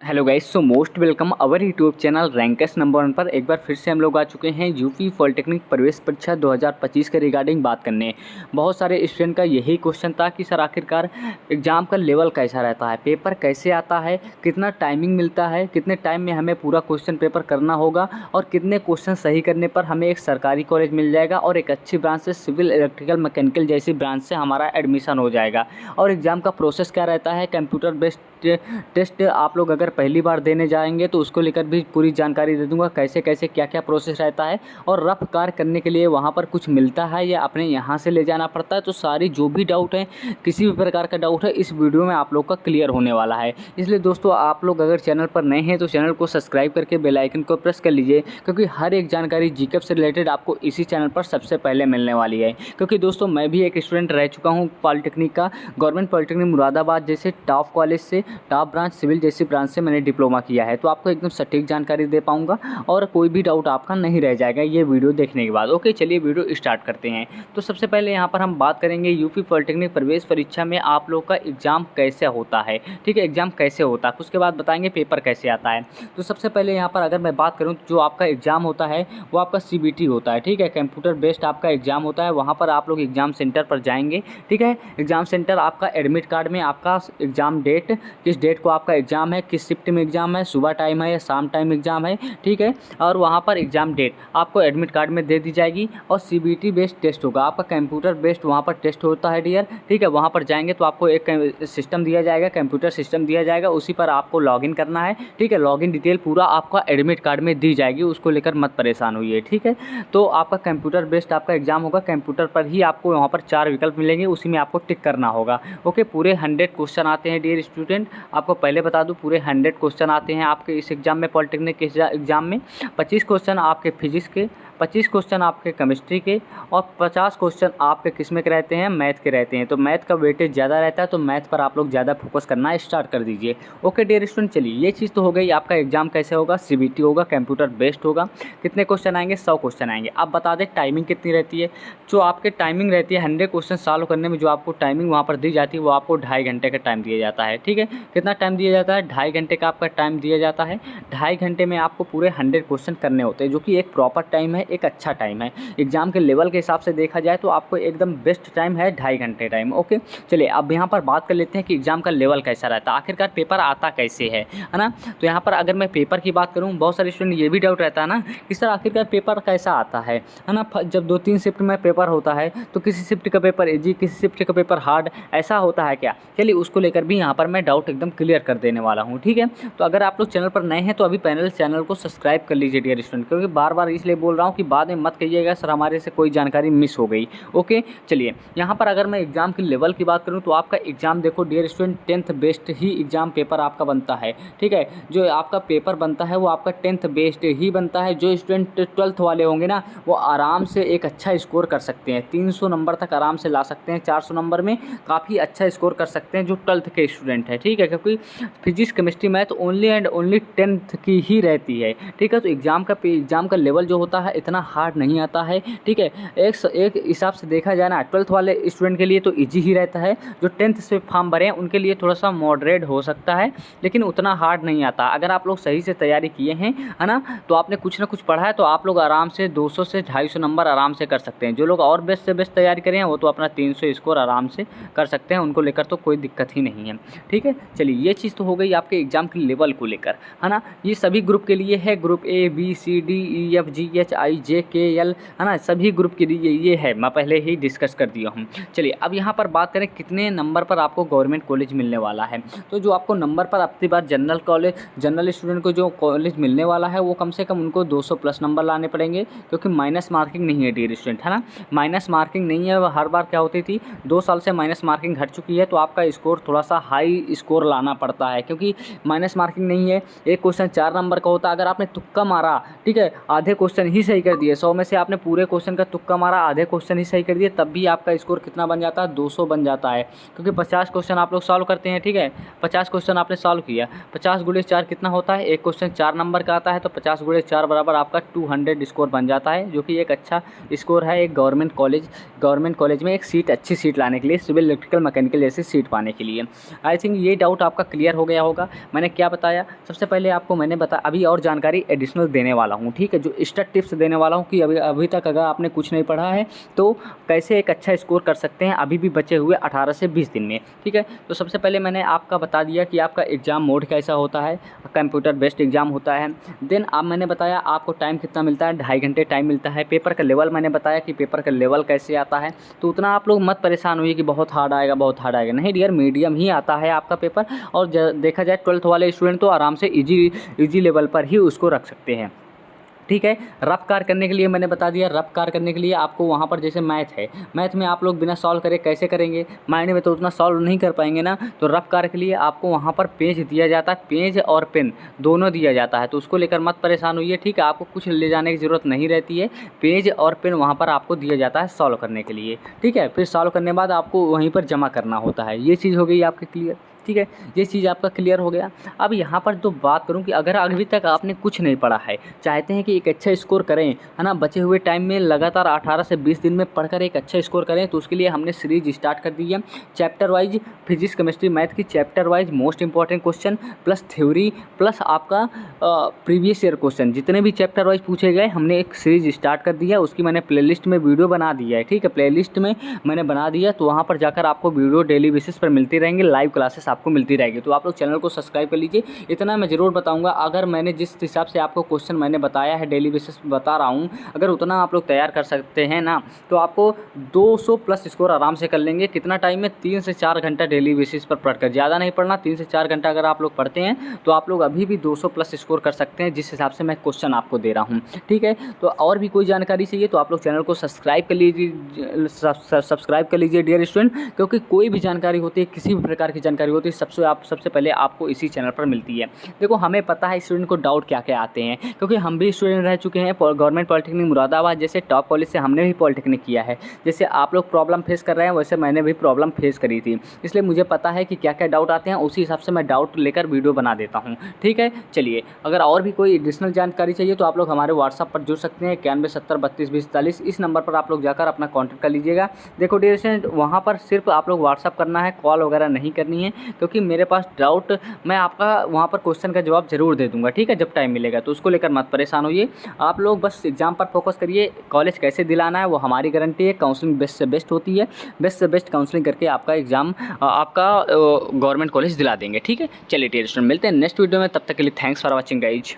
Hello guys, so most welcome our YouTube channel rankers number 1 पर। एक बार फिर से हम लोग आ चुके हैं यूपी पॉलिटेक्निक प्रवेश परीक्षा 2025 के रिगार्डिंग बात करने। बहुत सारे स्टूडेंट का यही क्वेश्चन था कि सर आखिरकार एग्ज़ाम का लेवल कैसा रहता है, पेपर कैसे आता है, कितना टाइमिंग मिलता है, कितने टाइम में हमें पूरा क्वेश्चन पेपर करना होगा और कितने क्वेश्चन सही करने पर हमें एक सरकारी कॉलेज मिल जाएगा और एक अच्छी ब्रांच से सिविल इलेक्ट्रिकल मैकेनिकल जैसी ब्रांच से हमारा एडमिशन हो जाएगा। और एग्ज़ाम का प्रोसेस क्या रहता है, कंप्यूटर बेस्ड टेस्ट आप लोग अगर पहली बार देने जाएंगे तो उसको लेकर भी पूरी जानकारी दे दूंगा, कैसे कैसे क्या क्या प्रोसेस रहता है और रफ कार्य करने के लिए वहाँ पर कुछ मिलता है या अपने यहाँ से ले जाना पड़ता है। तो सारी जो भी डाउट है, किसी भी प्रकार का डाउट है, इस वीडियो में आप लोग का क्लियर होने वाला है। इसलिए दोस्तों, आप लोग अगर चैनल पर नए हैं तो चैनल को सब्सक्राइब करके बेल आइकन को प्रेस कर लीजिए, क्योंकि हर एक जानकारी जीके से रिलेटेड आपको इसी चैनल पर सबसे पहले मिलने वाली है। क्योंकि दोस्तों, मैं भी एक स्टूडेंट रह चुका हूँ पॉलिटेक्निक का, गवर्नमेंट पॉलिटेक्निक मुरादाबाद जैसे टॉप कॉलेज से, टॉप ब्रांच सिविल जैसी ब्रांच से मैंने डिप्लोमा किया है। तो आपको एकदम सटीक जानकारी दे पाऊंगा और कोई भी डाउट आपका नहीं रह जाएगा ये वीडियो देखने के बाद। ओके, चलिए वीडियो स्टार्ट करते हैं। तो सबसे पहले यहाँ पर हम बात करेंगे यूपी पॉलिटेक्निक प्रवेश परीक्षा में आप लोग का एग्जाम कैसे होता है। ठीक है, एग्जाम कैसे होता है, उसके बाद बताएंगे पेपर कैसे आता है। तो सबसे पहले यहाँ पर अगर मैं बात करूँ तो जो आपका एग्जाम होता है वो आपका CBT होता है। ठीक है, कंप्यूटर बेस्ड आपका एग्जाम होता है। वहाँ पर आप लोग एग्जाम सेंटर पर जाएंगे। ठीक है, एग्जाम सेंटर आपका एडमिट कार्ड में आपका एग्जाम डेट, किस डेट को आपका एग्जाम है, किस शिफ्ट में एग्जाम है, सुबह टाइम है या शाम टाइम एग्जाम है। ठीक है, और वहाँ पर एग्जाम डेट आपको एडमिट कार्ड में दे दी जाएगी। और CBT बेस्ड टेस्ट होगा आपका, कंप्यूटर बेस्ड वहाँ पर टेस्ट होता है डियर। ठीक है, वहाँ पर जाएंगे तो आपको एक सिस्टम दिया जाएगा, कंप्यूटर सिस्टम दिया जाएगा, उसी पर आपको लॉगिन करना है। ठीक है, लॉगिन डिटेल पूरा आपका एडमिट कार्ड में दी जाएगी, उसको लेकर मत परेशान होइए। ठीक है, तो आपका कंप्यूटर बेस्ड आपका एग्जाम होगा। कंप्यूटर पर ही आपको वहाँ पर 4 विकल्प मिलेंगे, उसी में आपको टिक करना होगा। ओके, पूरे 100 क्वेश्चन आते हैं डियर स्टूडेंट। आपको पहले बता दूं, पूरे 100 क्वेश्चन आते हैं आपके इस एग्ज़ाम में, पॉलिटेक्निक के एग्ज़ाम में। 25 क्वेश्चन आपके फिजिक्स के, 25 क्वेश्चन आपके केमिस्ट्री के और 50 क्वेश्चन आपके किसमें के रहते हैं, मैथ के रहते हैं। तो मैथ का वेटेज ज़्यादा रहता है, तो मैथ पर आप लोग ज़्यादा फोकस करना स्टार्ट कर दीजिए। ओके डियर स्टूडेंट, चलिए ये चीज़ तो हो गई। आपका एग्जाम कैसे होगा, CBT होगा, कंप्यूटर बेस्ड होगा। कितने क्वेश्चन आएंगे, 100 क्वेश्चन आएंगे। अब बता दें टाइमिंग कितनी रहती है। जो आपके टाइमिंग रहती है 100 क्वेश्चन सॉल्व करने में, जो आपको टाइमिंग वहाँ पर दी जाती है वो आपको 2.5 घंटे का टाइम दिया जाता है। ठीक है, कितना टाइम दिया जाता है, 2.5 घंटे का आपका टाइम दिया जाता है। 2.5 घंटे में आपको पूरे 100 क्वेश्चन करने होते हैं, जो कि एक प्रॉपर टाइम है, एक अच्छा टाइम है। एग्जाम के लेवल के हिसाब से देखा जाए तो आपको एकदम बेस्ट टाइम है 2.5 घंटे टाइम। ओके, चलिए अब यहाँ पर बात कर लेते हैं कि एग्जाम का लेवल कैसा रहता है, आखिरकार पेपर आता कैसे है ना। तो यहाँ पर अगर मैं पेपर की बात करूँ, बहुत सारे स्टूडेंट ये भी डाउट रहता है ना कि सर आखिरकार पेपर कैसा आता है ना। जब 2-3 शिफ्ट में पेपर होता है तो किसी शिफ्ट का पेपर इजी, किसी शिफ्ट का पेपर हार्ड, ऐसा होता है क्या। चलिए उसको लेकर भी यहाँ पर मैं डाउट एकदम क्लियर कर देने वाला हूँ। ठीक है, तो अगर आप लोग चैनल पर नए हैं तो अभी चैनल को सब्सक्राइब कर लीजिए डियर स्टूडेंट, क्योंकि बार बार इसलिए बोल रहा हूँ कि बाद में मत कहिएगा सर हमारे से कोई जानकारी मिस हो गई। ओके, चलिए यहाँ पर अगर मैं एग्जाम के लेवल की बात करूँ तो आपका एग्जाम देखो डियर स्टूडेंट, 10th बेस्ड ही एग्जाम पेपर आपका बनता है। ठीक है, जो आपका पेपर बनता है वो आपका 10th बेस्ड ही बनता है। जो स्टूडेंट 12th वाले होंगे ना, वो आराम से एक अच्छा स्कोर कर सकते हैं, 300 नंबर तक आराम से ला सकते हैं, 400 नंबर में काफ़ी अच्छा स्कोर कर सकते हैं जो 12th के स्टूडेंट है। ठीक है, क्योंकि physics chemistry math only and only 10th की ही रहती है। ठीक है, तो एग्जाम का लेवल जो होता है इतना हार्ड नहीं आता है। ठीक है, एक हिसाब से देखा जाए ना, 12th वाले स्टूडेंट के लिए तो इजी ही रहता है। जो 10th से फॉर्म भरे हैं उनके लिए थोड़ा सा मॉडरेट हो सकता है, लेकिन उतना हार्ड नहीं आता। अगर आप लोग सही से तैयारी किए हैं, है ना, तो आपने कुछ ना कुछ पढ़ा है, तो आप लोग आराम से 200 से 250 नंबर आराम से कर सकते हैं। जो लोग और बेस्ट से बेस्ट तैयारी करें हैं वो तो अपना 300 स्कोर आराम से कर सकते हैं, उनको लेकर तो कोई दिक्कत ही नहीं है। ठीक है, चलिए ये चीज़ तो हो गई आपके एग्जाम के लेवल को लेकर, है ना। ये सभी ग्रुप के लिए है, group A B C D E F G H I J K L, है ना, सभी ग्रुप के लिए ये है, मैं पहले ही डिस्कस कर दिया हूँ। चलिए अब यहाँ पर बात करें कितने नंबर पर आपको गवर्नमेंट कॉलेज मिलने वाला है। तो जो आपको नंबर पर अपनी बात जनरल स्टूडेंट को जो कॉलेज मिलने वाला है वो कम से कम उनको 200 प्लस नंबर लाने पड़ेंगे, क्योंकि माइनस मार्किंग नहीं है डियर स्टूडेंट, है ना। माइनस मार्किंग नहीं है, हर बार क्या होती थी 2 साल से माइनस मार्किंग हट चुकी है, तो आपका स्कोर थोड़ा सा हाई स्कोर लाना पड़ता है, क्योंकि माइनस मार्किंग नहीं है। एक क्वेश्चन 4 नंबर का होता है, अगर आपने तुक्का मारा, ठीक है, आधे क्वेश्चन ही सही कर दिए, 100 में से आपने पूरे क्वेश्चन का तुक्का मारा, आधे क्वेश्चन ही सही कर दिए, तब भी आपका स्कोर कितना बन जाता है, 200 बन जाता है। क्योंकि 50 क्वेश्चन आप लोग सॉल्व करते हैं, ठीक है, 50 क्वेश्चन आपने सॉल्व किया, 50 गुणे 4 कितना होता है, एक क्वेश्चन 4 नंबर का आता है, तो 50 गुणे 4 बराबर आपका 200 स्कोर बन जाता है, जो कि एक अच्छा स्कोर है एक गवर्नमेंट कॉलेज में एक सीट, अच्छी सीट लाने के लिए, सिविल इलेक्ट्रिकल मैकेनिकल जैसी सीट पाने के लिए। आई थिंक ये डाउट आपका क्लियर हो गया होगा। मैंने क्या बताया, सबसे पहले आपको मैंने बताया, अभी और जानकारी एडिशनल देने वाला हूँ, ठीक है, जो एक्स्ट्रा टिप्स देने वाला हूँ कि अभी तक अगर आपने कुछ नहीं पढ़ा है तो कैसे एक अच्छा स्कोर कर सकते हैं अभी भी बचे हुए 18 से 20 दिन में, ठीक है। तो सबसे पहले मैंने आपका बता दिया कि आपका एग्ज़ाम मोड कैसा होता है, कंप्यूटर बेस्ड एग्ज़ाम होता है। देन अब मैंने बताया आपको टाइम कितना मिलता है, 2.5 घंटे टाइम मिलता है। पेपर का लेवल मैंने बताया कि पेपर का लेवल कैसे आता है, तो उतना आप लोग मत परेशान होइए कि बहुत हार्ड आएगा, बहुत हार्ड आएगा, नहीं डियर, मीडियम ही आता है आपका पेपर। और देखा जाए 12th वाले स्टूडेंट तो आराम से इजी लेवल पर ही उसको रख सकते हैं, ठीक है। रफ कार करने के लिए मैंने बता दिया, रफ कार करने के लिए आपको वहाँ पर जैसे मैथ है, मैथ में आप लोग बिना सॉल्व करे कैसे करेंगे, माइंड में तो उतना सॉल्व नहीं कर पाएंगे ना, तो रफ कार के लिए आपको वहाँ पर पेज दिया जाता है, पेज और पेन दोनों दिया जाता है, तो उसको लेकर मत परेशान होइए, ठीक है। आपको कुछ ले जाने की ज़रूरत नहीं रहती है, पेज और पेन वहाँ पर आपको दिया जाता है सॉल्व करने के लिए, ठीक है। फिर सॉल्व करने के बाद आपको वहीं पर जमा करना होता है। ये चीज़ हो गई आपकी क्लियर, ठीक है, ये चीज़ आपका क्लियर हो गया। अब यहाँ पर तो बात करूँ कि अगर अभी तक आपने कुछ नहीं पढ़ा है, चाहते हैं कि एक अच्छा स्कोर करें, है ना, बचे हुए टाइम में लगातार 18 से 20 दिन में पढ़कर एक अच्छा स्कोर करें, तो उसके लिए हमने सीरीज स्टार्ट कर दी है, chapter wise physics chemistry math की chapter wise most important question plus theory plus आपका प्रीवियस ईयर क्वेश्चन, जितने भी चैप्टर वाइज पूछे गए हमने एक सीरीज स्टार्ट कर दी है। उसकी मैंने प्लेलिस्ट में वीडियो बना दिया है, ठीक है, प्लेलिस्ट में मैंने बना दिया, तो वहाँ पर जाकर आपको वीडियो डेली बेसिस पर मिलती रहेंगी, लाइव क्लासेस आपको मिलती रहेगी। तो आप लोग चैनल को सब्सक्राइब कर लीजिए। इतना मैं ज़रूर बताऊंगा, अगर मैंने जिस हिसाब से आपको क्वेश्चन मैंने बताया है डेली बेसिस पे बता रहा हूँ, अगर उतना आप लोग तैयार कर सकते हैं ना, तो आपको 200 प्लस स्कोर आराम से कर लेंगे। कितना टाइम में, 3 से 4 घंटा डेली बेसिस पर पढ़कर, ज़्यादा नहीं पढ़ना, 3 से 4 घंटा अगर आप लोग पढ़ते हैं तो आप लोग अभी भी 200 प्लस स्कोर कर सकते हैं, जिस हिसाब से मैं क्वेश्चन आपको दे रहा हूँ, ठीक है। तो और भी कोई जानकारी चाहिए तो आप लोग चैनल को सब्सक्राइब कर लीजिए डियर स्टूडेंट, क्योंकि कोई भी जानकारी होती है, किसी भी प्रकार की जानकारी होती है, सबसे पहले आपको इसी चैनल पर मिलती है। देखो हमें पता है स्टूडेंट को डाउट क्या क्या आते हैं, क्योंकि हम भी स्टूडेंट रह चुके हैं गवर्नमेंट पॉलिटेक्निक मुरादाबाद जैसे टॉप कॉलेज से, हमने भी पॉलिटेक्निक किया है। जैसे आप लोग प्रॉब्लम फेस कर रहे हैं वैसे मैंने भी प्रॉब्लम फेस करी थी, इसलिए मुझे पता है कि क्या क्या डाउट आते हैं, उसी हिसाब से मैं डाउट लेकर वीडियो बना देता हूँ, ठीक है। चलिए, अगर और भी कोई एडिशनल जानकारी चाहिए तो आप लोग हमारे व्हाट्सअप पर जुड़ सकते हैं, 91 70 32 20 40, इस नंबर पर आप लोग जाकर अपना कॉन्टैक्ट कर लीजिएगा। देखो डियर स्टूडेंट, वहाँ पर सिर्फ आप लोग व्हाट्सअप करना है, कॉल वगैरह नहीं करनी है, क्योंकि मेरे पास डाउट, मैं आपका वहाँ पर क्वेश्चन का जवाब जरूर दे दूंगा, ठीक है, जब टाइम मिलेगा, तो उसको लेकर मत परेशान होइए। आप लोग बस एग्जाम पर फोकस करिए, कॉलेज कैसे दिलाना है वो हमारी गारंटी है, काउंसलिंग बेस्ट से बेस्ट होती है, बेस्ट से बेस्ट काउंसलिंग करके आपका एग्जाम आपका गवर्नमेंट कॉलेज दिला देंगे, ठीक है। चलिए डियर स्टूडेंट, मिलते हैं नेक्स्ट वीडियो में, तब तक के लिए थैंक्स फॉर वॉचिंग गाइज।